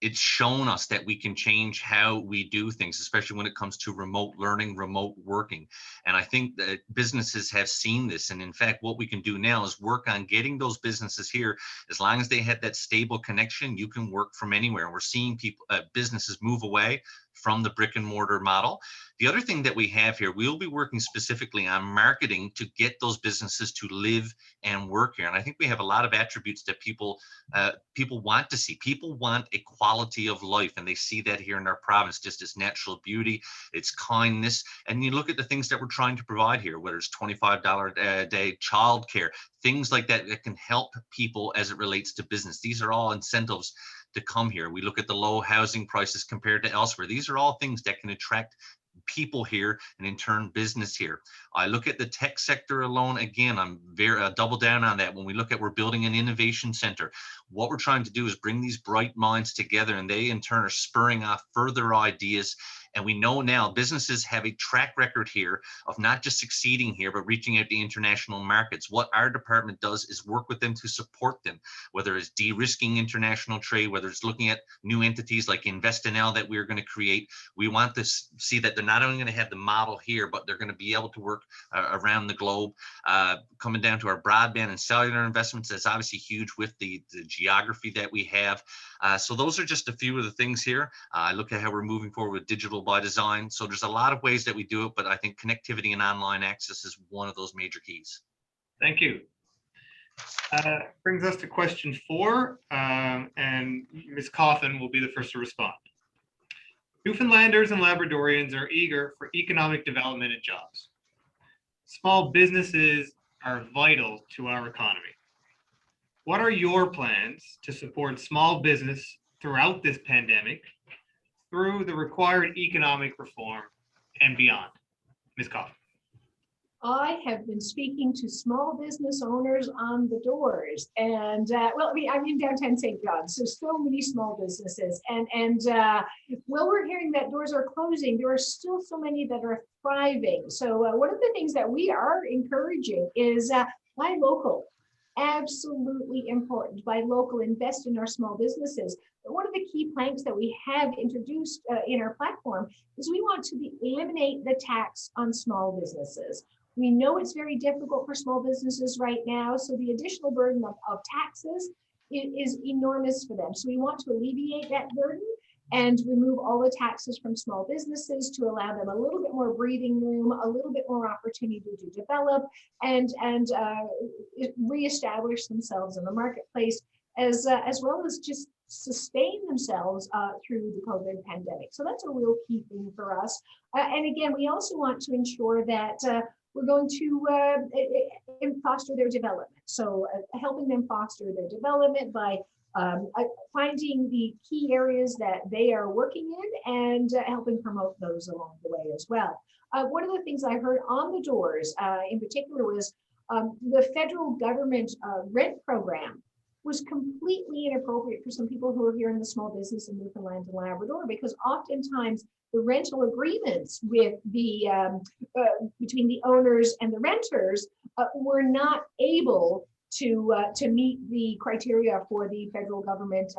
it's shown us that we can change how we do things, especially when it comes to remote learning, remote working. And I think that businesses have seen this. And in fact, what we can do now is work on getting those businesses here. As long as they have that stable connection, you can work from anywhere. And we're seeing people, businesses move away from the brick and mortar model. The other thing that we have here, we'll be working specifically on marketing to get those businesses to live and work here. And I think we have a lot of attributes that people want to see. People want a quality of life, and they see that here in our province, just as natural beauty, it's kindness. And you look at the things that we're trying to provide here, whether it's $25 a day childcare, things like that that can help people as it relates to business. These are all incentives to come here. We look at the low housing prices compared to elsewhere. These are all things that can attract people here and in turn business here. I look at the tech sector alone. Again, I'm very double down on that. When we look at, we're building an innovation center. What we're trying to do is bring these bright minds together, and they in turn are spurring off further ideas. And we know now businesses have a track record here of not just succeeding here, but reaching out to international markets. What our department does is work with them to support them, whether it's de-risking international trade, whether it's looking at new entities like InvestNL that we're going to create. We want to see that they're not only going to have the model here, but they're going to be able to work around the globe. Coming down to our broadband and cellular investments, that's obviously huge with the geography that we have. So those are just a few of the things here. I look at how we're moving forward with digital by design. So there's a lot of ways that we do it, but I think connectivity and online access is one of those major keys. Thank you. Brings us to question 4, and Ms. Coffin will be the first to respond. Newfoundlanders and Labradorians are eager for economic development and jobs. Small businesses are vital to our economy. What are your plans to support small business throughout this pandemic through the required economic reform and beyond? Ms. Coffin. I have been speaking to small business owners on the doors, and well, I mean, I'm in downtown St. John's, so many small businesses, and while we're hearing that doors are closing, there are still so many that are thriving. So one of the things that we are encouraging is buy local. Absolutely important. Buy local, invest in our small businesses. But one of the key planks that we have introduced in our platform is we want to eliminate the tax on small businesses. We know it's very difficult for small businesses right now, so the additional burden of taxes is enormous for them. So we want to alleviate that burden and remove all the taxes from small businesses to allow them a little bit more breathing room, a little bit more opportunity to develop and reestablish themselves in the marketplace, as well as just sustain themselves through the COVID pandemic. So that's a real key thing for us. And again, we also want to ensure that we're going to foster their development. So helping them foster their development by finding the key areas that they are working in and helping promote those along the way as well. One of the things I heard on the doors in particular was the federal government rent program was completely inappropriate for some people who are here in the small business in Newfoundland and Labrador, because oftentimes the rental agreements with the between the owners and the renters were not able to meet the criteria for the federal government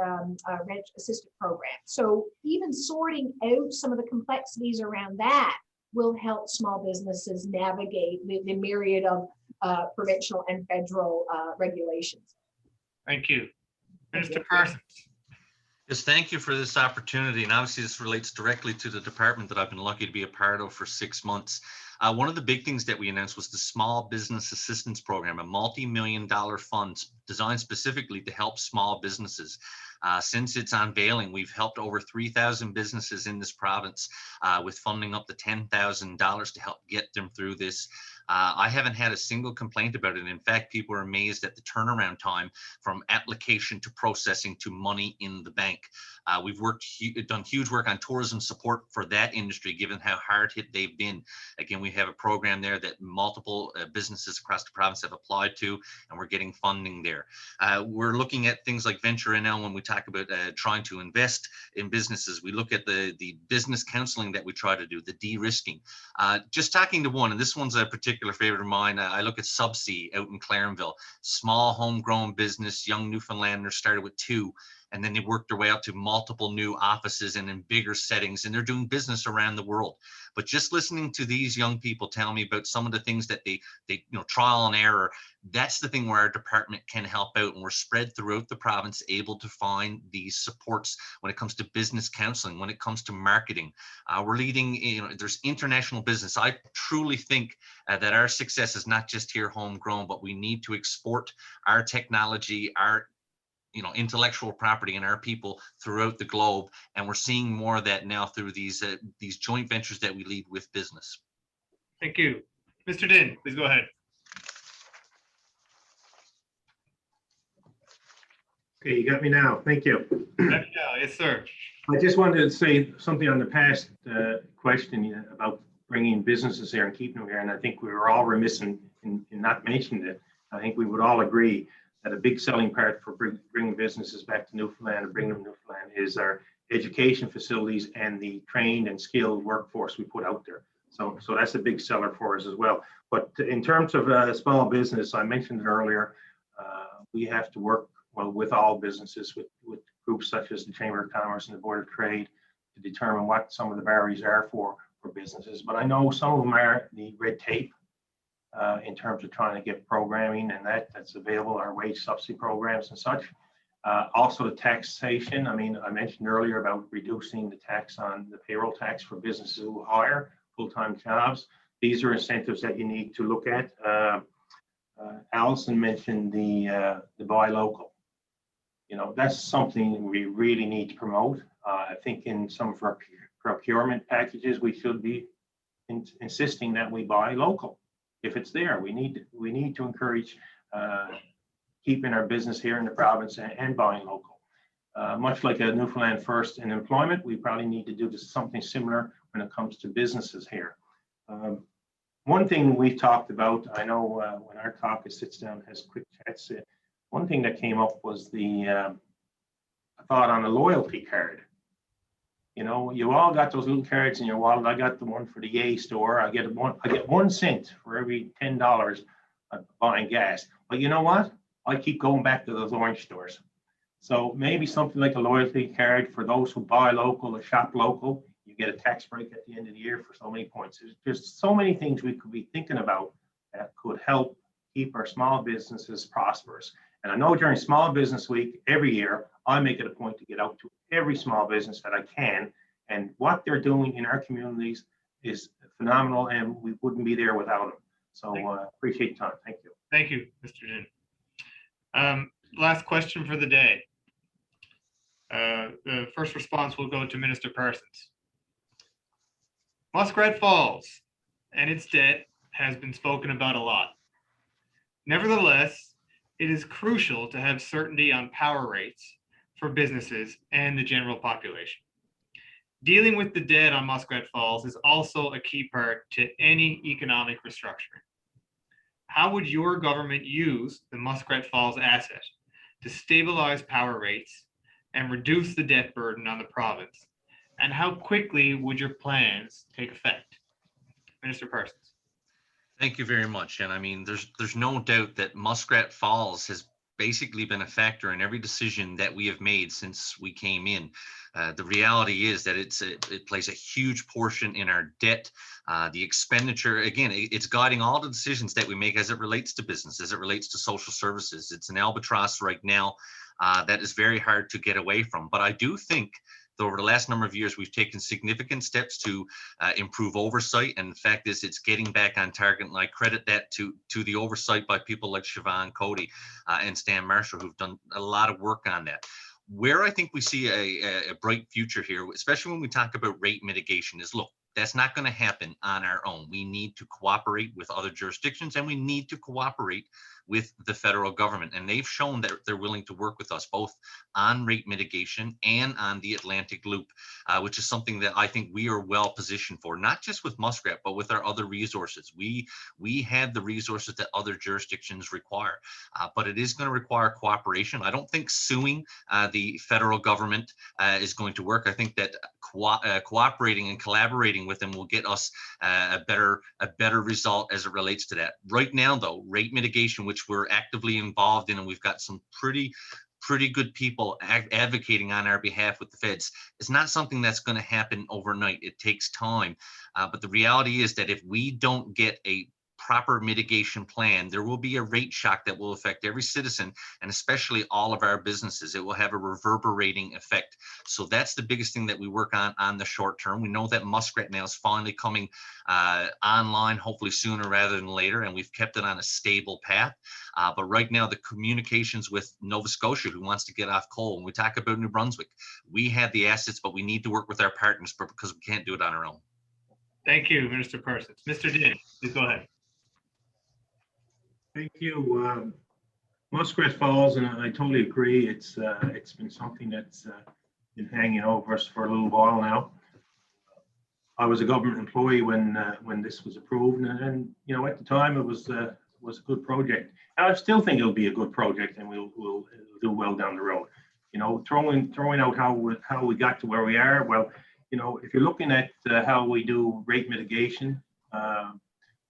rent assistance program. So even sorting out some of the complexities around that will help small businesses navigate the myriad of provincial and federal regulations. Thank you. Minister Parsons. Yes, thank you for this opportunity. And obviously this relates directly to the department that I've been lucky to be a part of for 6 months. One of the big things that we announced was the Small Business Assistance Program, a multi-million-dollar fund designed specifically to help small businesses. Since its unveiling, we've helped over 3,000 businesses in this province with funding up to $10,000 to help get them through this. I haven't had a single complaint about it. In fact, people are amazed at the turnaround time from application to processing to money in the bank. We've done huge work on tourism support for that industry, given how hard hit they've been. Again, we have a program there that multiple businesses across the province have applied to, and we're getting funding there. We're looking at things like venture now when we talk about trying to invest in businesses. We look at the business counseling that we try to do, the de-risking. Just talking to one, and this one's a particular favorite of mine. I look at Subsea out in Clarenville, small homegrown business, young Newfoundlander, started with 2. And then they worked their way up to multiple new offices and in bigger settings, and they're doing business around the world. But just listening to these young people tell me about some of the things that they trial and error, that's the thing where our department can help out, and we're spread throughout the province, able to find these supports when it comes to business counseling, when it comes to marketing. We're leading, there's international business. I truly think that our success is not just here homegrown, but we need to export our technology, our intellectual property and our people throughout the globe. And we're seeing more of that now through these joint ventures that we lead with business. Thank you. Mr. Dinn, please go ahead. Okay, you got me now. Thank you. Yes, sir. I just wanted to say something on the past question about bringing businesses here and keeping them here. And I think we were all remiss in not mentioning it. I think we would all agree that a big selling part for bringing businesses back to Newfoundland and bringing them to Newfoundland is our education facilities and the trained and skilled workforce we put out there. So that's a big seller for us as well. But in terms of small business, I mentioned it earlier, we have to work well with all businesses, with groups such as the Chamber of Commerce and the Board of Trade to determine what some of the barriers are for businesses. But I know some of them are the red tape. In terms of trying to get programming and that's available, our wage subsidy programs and such. Also the taxation. I mean, I mentioned earlier about reducing the tax on the payroll tax for businesses who hire full-time jobs. These are incentives that you need to look at. Alison mentioned the buy local. That's something we really need to promote. I think in some of our procurement packages, we should be insisting that we buy local. If it's there, we need to encourage keeping our business here in the province and buying local. Much like a Newfoundland First in employment, we probably need to do something similar when it comes to businesses here. One thing we've talked about, I know when our caucus sits down and has quick chats, one thing that came up was the thought on a loyalty card. You all got those little cards in your wallet. I got the one for the Yay store. I get 1 cent for every $10 I'm buying gas. But you know what? I keep going back to those orange stores. So maybe something like a loyalty card for those who buy local or shop local. You get a tax break at the end of the year for so many points. There's so many things we could be thinking about that could help keep our small businesses prosperous. And I know during Small Business Week every year, I make it a point to get out to every small business that I can. And what they're doing in our communities is phenomenal, and we wouldn't be there without them. So appreciate your time. Thank you. Thank you, Mr. Dinn. Last question for the day. The first response will go to Minister Parsons. Muskrat Falls and its debt has been spoken about a lot. Nevertheless, it is crucial to have certainty on power rates for businesses and the general population. Dealing with the debt on Muskrat Falls is also a key part to any economic restructuring. How would your government use the Muskrat Falls asset to stabilize power rates and reduce the debt burden on the province? And how quickly would your plans take effect? Minister Parsons. Thank you very much. And I mean, there's no doubt that Muskrat Falls has basically been a factor in every decision that we have made since we came in. The reality is that it plays a huge portion in our debt. The expenditure, again, it's guiding all the decisions that we make as it relates to business, as it relates to social services. It's an albatross right now that is very hard to get away from. But I do think that over the last number of years, we've taken significant steps to improve oversight. And the fact is, it's getting back on target. And I credit that to the oversight by people like Siobhan Cody and Stan Marshall, who've done a lot of work on that. Where I think we see a bright future here, especially when we talk about rate mitigation, is look, that's not going to happen on our own. We need to cooperate with other jurisdictions, and we need to cooperate with the federal government. And they've shown that they're willing to work with us both on rate mitigation and on the Atlantic Loop, which is something that I think we are well positioned for, not just with Muskrat, but with our other resources. We have the resources that other jurisdictions require, but it is going to require cooperation. I don't think suing the federal government is going to work. I think that cooperating and collaborating with them will get us a better result as it relates to that. Right now, though, rate mitigation, which we're actively involved in, and we've got some pretty good people advocating on our behalf with the feds, is not something that's going to happen overnight. It takes time. But the reality is that if we don't get a proper mitigation plan, there will be a rate shock that will affect every citizen, and especially all of our businesses. It will have a reverberating effect. So that's the biggest thing that we work on the short term. We know that Muskrat now is finally coming online, hopefully sooner rather than later, and we've kept it on a stable path. But right now, the communications with Nova Scotia, who wants to get off coal, when we talk about New Brunswick, we have the assets, but we need to work with our partners because we can't do it on our own. Thank you, Minister Parsons. Mr. Dinn, please go ahead. Thank you. Muskrat Falls, and I totally agree. It's been something that's been hanging over us for a little while now. I was a government employee when this was approved, and you know, at the time it was a good project. And I still think it'll be a good project, and we'll do well down the road. You know, throwing out how we got to where we are. Well, you know, if you're looking at how we do rate mitigation.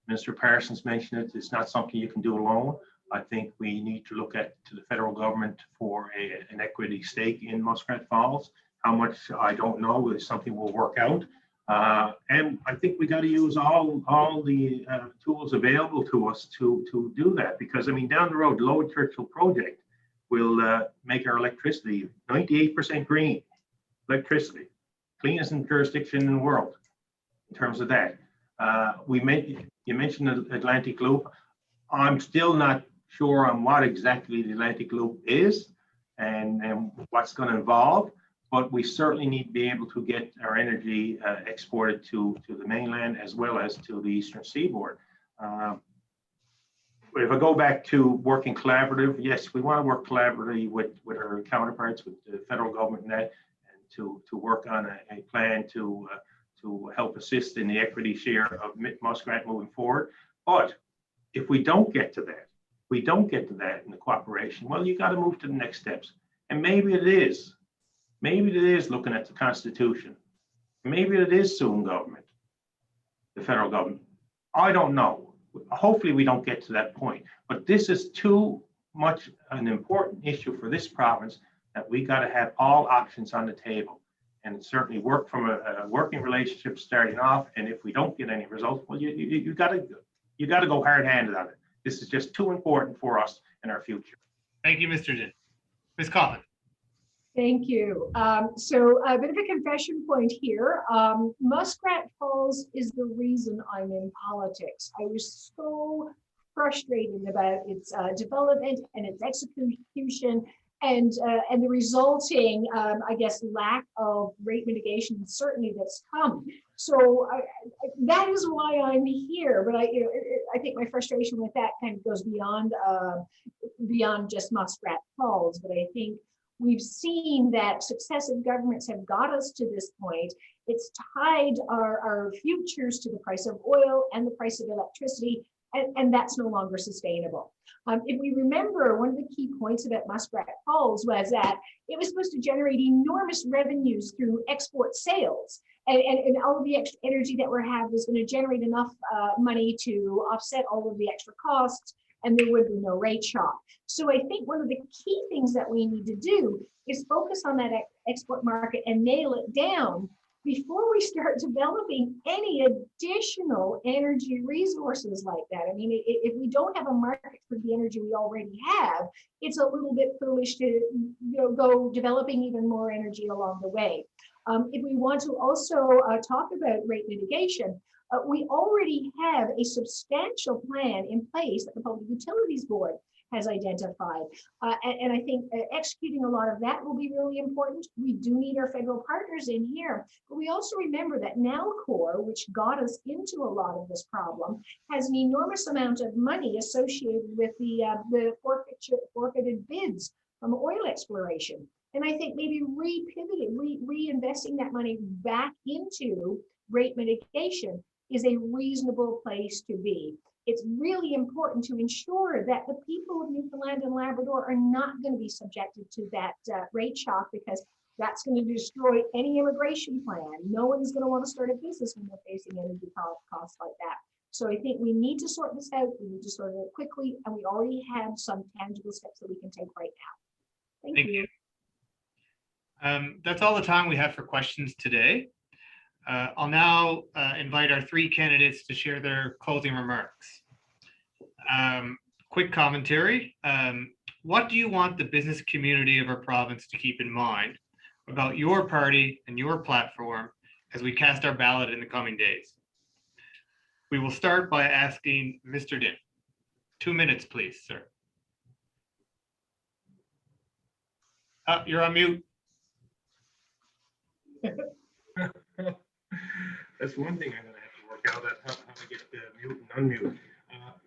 Mr. Parsons mentioned it. It's not something you can do alone. I think we need to look to the federal government for an equity stake in Muskrat Falls. How much, I don't know, is something we'll work out. And I think we got to use all the tools available to us to do that. Because I mean, down the road, the Lower Churchill project will make our electricity 98% green electricity, cleanest in jurisdiction in the world in terms of that. You mentioned the Atlantic Loop. I'm still not sure on what exactly the Atlantic Loop is and what's going to involve, but we certainly need to be able to get our energy exported to the mainland as well as to the eastern seaboard. If I go back to working collaborative, yes, we want to work collaboratively with our counterparts, with the federal government and that, and to work on a plan to help assist in the equity share of Muskrat moving forward. But if we don't get to that, in the cooperation, well, you got to move to the next steps. And maybe it is looking at the Constitution. Maybe it is suing government, the federal government. I don't know. Hopefully we don't get to that point. But this is too much an important issue for this province that we got to have all options on the table. And certainly work from a working relationship starting off. And if we don't get any results, well, you got to go hard-handed on it. This is just too important for us in our future. Thank you, Mr. Dinn. Ms. Coffin. Thank you. So a bit of a confession point here. Muskrat Falls is the reason I'm in politics. I was so frustrated about its development and its execution. And the resulting, I guess, lack of rate mitigation certainly that's come. So that is why I'm here. But I think my frustration with that kind of goes beyond just Muskrat Falls. But I think We've seen that successive governments have got us to this point. It's tied our futures to the price of oil and the price of electricity, and that's no longer sustainable. If we remember, one of the key points about Muskrat Falls was that it was supposed to generate enormous revenues through export sales. And all of the extra energy that we have was going to generate enough money to offset all of the extra costs, and there would be no rate shock. So I think one of the key things that we need to do is focus on that export market and nail it down before we start developing any additional energy resources like that. I mean, if we don't have a market for the energy we already have, it's a little bit foolish to go developing even more energy along the way. If we want to also talk about rate mitigation, we already have a substantial plan in place that the Public Utilities Board has identified. And I think executing a lot of that will be really important. We do need our federal partners in here, but we also remember that Nalcor, which got us into a lot of this problem, has an enormous amount of money associated with the forfeited bids from oil exploration. And I think maybe reinvesting that money back into rate mitigation is a reasonable place to be. It's really important to ensure that the people of Newfoundland and Labrador are not going to be subjected to that rate shock, because that's going to destroy any immigration plan. No one's going to want to start a business when they're facing energy costs like that. So I think we need to sort this out. We need to sort it quickly, and we already have some tangible steps that we can take right now. Thank you. That's all the time we have for questions today. I'll now invite our three candidates to share their closing remarks. Quick commentary. What do you want the business community of our province to keep in mind about your party and your platform as we cast our ballot in the coming days? We will start by asking Mr. Dinn. 2 minutes, please, sir. You're on mute. That's one thing I'm going to have to work out, how to get the mute and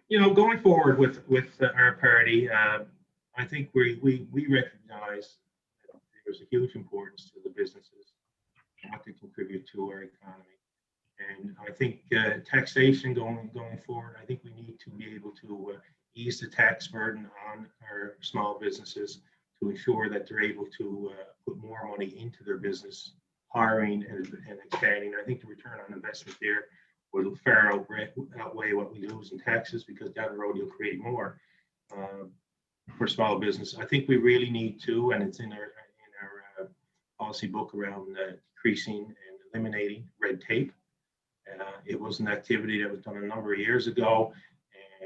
unmute. Going forward with our party, I think we recognize that there's a huge importance to the businesses, what they contribute to our economy. And I think taxation going forward, I think we need to be able to ease the tax burden on our small businesses to ensure that they're able to put more money into their business, hiring and expanding. I think the return on investment there will far outweigh what we lose in taxes, because down the road you'll create more for small business. I think we really need to, and it's in our policy book around decreasing and eliminating red tape. It was an activity that was done a number of years ago,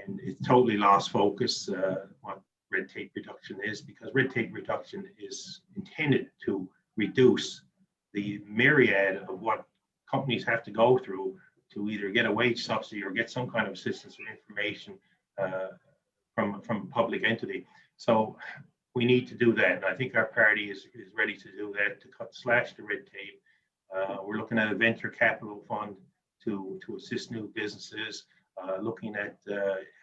and it totally lost focus what red tape reduction is, because red tape reduction is intended to reduce the myriad of what companies have to go through to either get a wage subsidy or get some kind of assistance or information from a public entity. So we need to do that. And I think our party is ready to do that, to slash the red tape. We're looking at a venture capital fund to assist new businesses, looking at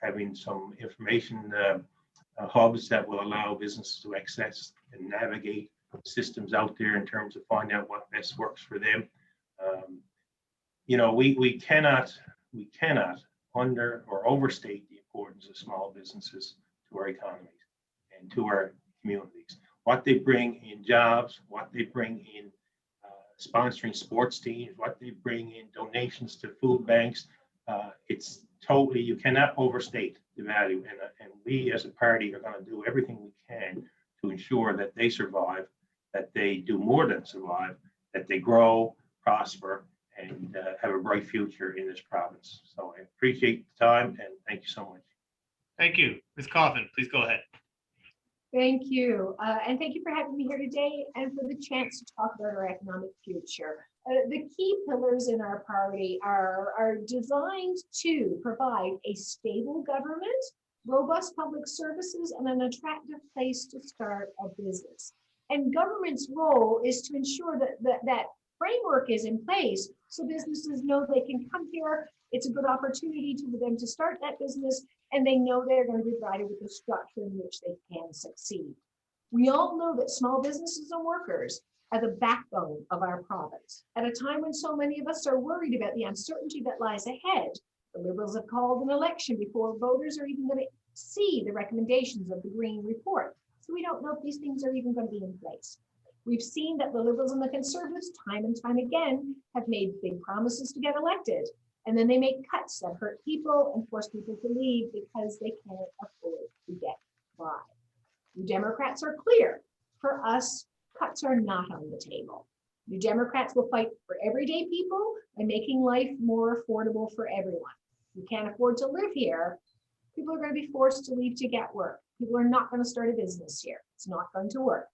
having some information hubs that will allow businesses to access and navigate systems out there in terms of finding out what best works for them. We cannot under or overstate the importance of small businesses to our economies and to our communities. What they bring in jobs, what they bring in sponsoring sports teams, what they bring in donations to food banks, it's totally, you cannot overstate the value. And we as a party are going to do everything we can to ensure that they survive, that they do more than survive, that they grow, prosper, and have a bright future in this province. So I appreciate the time, and thank you so much. Thank you. Ms. Coffin, please go ahead. Thank you. And thank you for having me here today and for the chance to talk about our economic future. The key pillars in our party are designed to provide a stable government, robust public services, and an attractive place to start a business. And government's role is to ensure that framework is in place so businesses know they can come here. It's a good opportunity for them to start that business, and they know they're going to be provided with a structure in which they can succeed. We all know that small businesses and workers are the backbone of our province. At a time when so many of us are worried about the uncertainty that lies ahead, the Liberals have called an election before voters are even going to see the recommendations of the Green Report. So we don't know if these things are even going to be in place. We've seen that the Liberals and the Conservatives time and time again have made big promises to get elected, and then they make cuts that hurt people and force people to leave because they can't afford to get by. New Democrats are clear. For us, cuts are not on the table. New Democrats will fight for everyday people and making life more affordable for everyone. If you can't afford to live here, people are going to be forced to leave to get work. People are not going to start a business here. It's not going to work.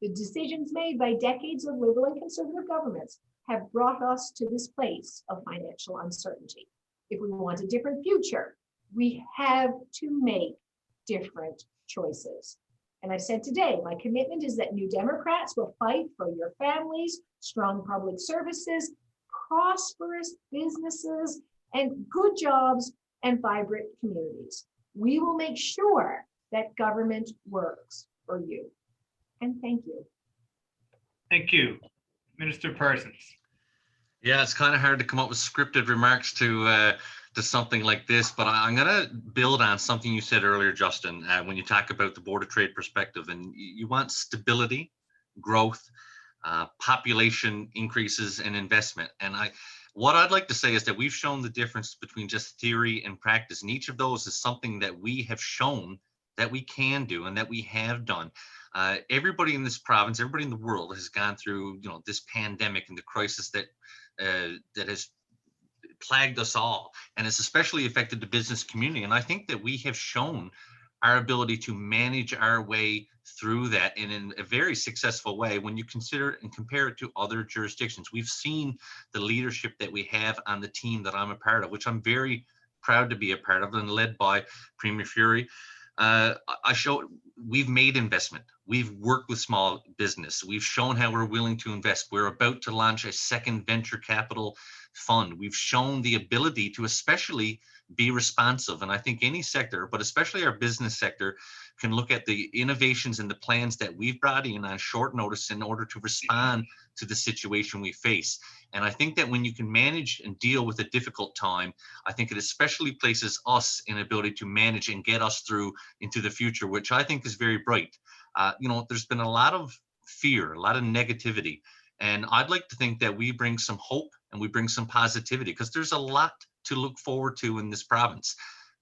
The decisions made by decades of Liberal and Conservative governments have brought us to this place of financial uncertainty. If we want a different future, we have to make different choices. And I said today, my commitment is that New Democrats will fight for your families, strong public services, prosperous businesses, and good jobs and vibrant communities. We will make sure that government works for you. And thank you. Thank you, Minister Parsons. Yeah, it's kind of hard to come up with scripted remarks to something like this, but I'm going to build on something you said earlier, Justin, when you talk about the Board of Trade perspective, and you want stability, growth, population increases, and investment. And what I'd like to say is that we've shown the difference between just theory and practice, and each of those is something that we have shown that we can do and that we have done. Everybody in this province, everybody in the world has gone through, this pandemic and the crisis that has plagued us all, and it's especially affected the business community. And I think that we have shown our ability to manage our way through that in a very successful way when you consider and compare it to other jurisdictions. We've seen the leadership that we have on the team that I'm a part of, which I'm very proud to be a part of, and led by Premier Fury. We've made investment. We've worked with small business. We've shown how we're willing to invest. We're about to launch a second venture capital fund. We've shown the ability to especially be responsive. And I think any sector, but especially our business sector, can look at the innovations and the plans that we've brought in on short notice in order to respond to the situation we face. And I think that when you can manage and deal with a difficult time, I think it especially places us in ability to manage and get us through into the future, which I think is very bright. There's been a lot of fear, a lot of negativity. And I'd like to think that we bring some hope and we bring some positivity, because there's a lot to look forward to in this province.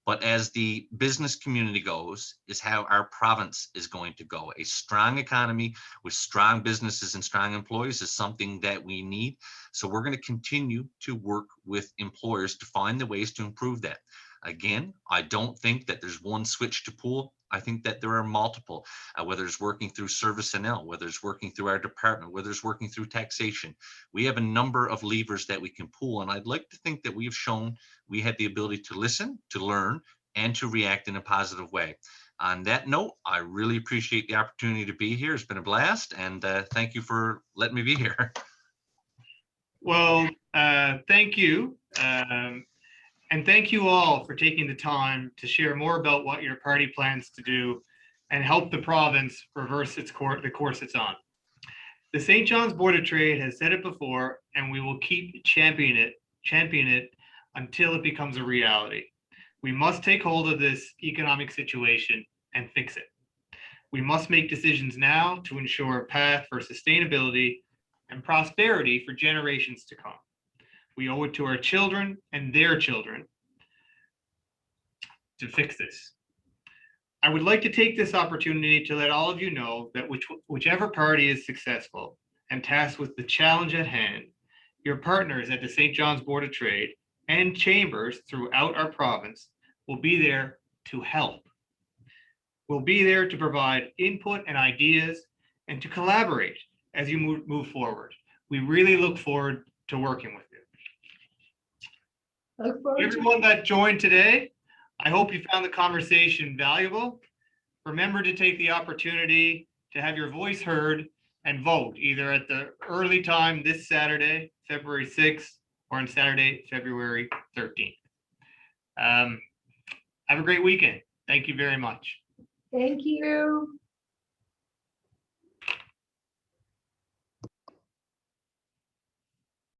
But as the business community goes, is how our province is going to go. A strong economy with strong businesses and strong employees is something that we need. So we're going to continue to work with employers to find the ways to improve that. Again, I don't think that there's one switch to pull. I think that there are multiple, whether it's working through ServiceNL, whether it's working through our department, whether it's working through taxation. We have a number of levers that we can pull. And I'd like to think that we have shown we have the ability to listen, to learn, and to react in a positive way. On that note, I really appreciate the opportunity to be here. It's been a blast. And thank you for letting me be here. Well, thank you. And thank you all for taking the time to share more about what your party plans to do and help the province reverse the course it's on. The St. John's Board of Trade has said it before, and we will keep championing it until it becomes a reality. We must take hold of this economic situation and fix it. We must make decisions now to ensure a path for sustainability and prosperity for generations to come. We owe it to our children and their children to fix this. I would like to take this opportunity to let all of you know that whichever party is successful and tasked with the challenge at hand, your partners at the St. John's Board of Trade and chambers throughout our province will be there to help. We'll be there to provide input and ideas and to collaborate as you move forward. We really look forward to working with you. Everyone that joined today, I hope you found the conversation valuable. Remember to take the opportunity to have your voice heard and vote either at the early time this Saturday, February 6th, or on Saturday, February 13th. Have a great weekend. Thank you very much. Thank you.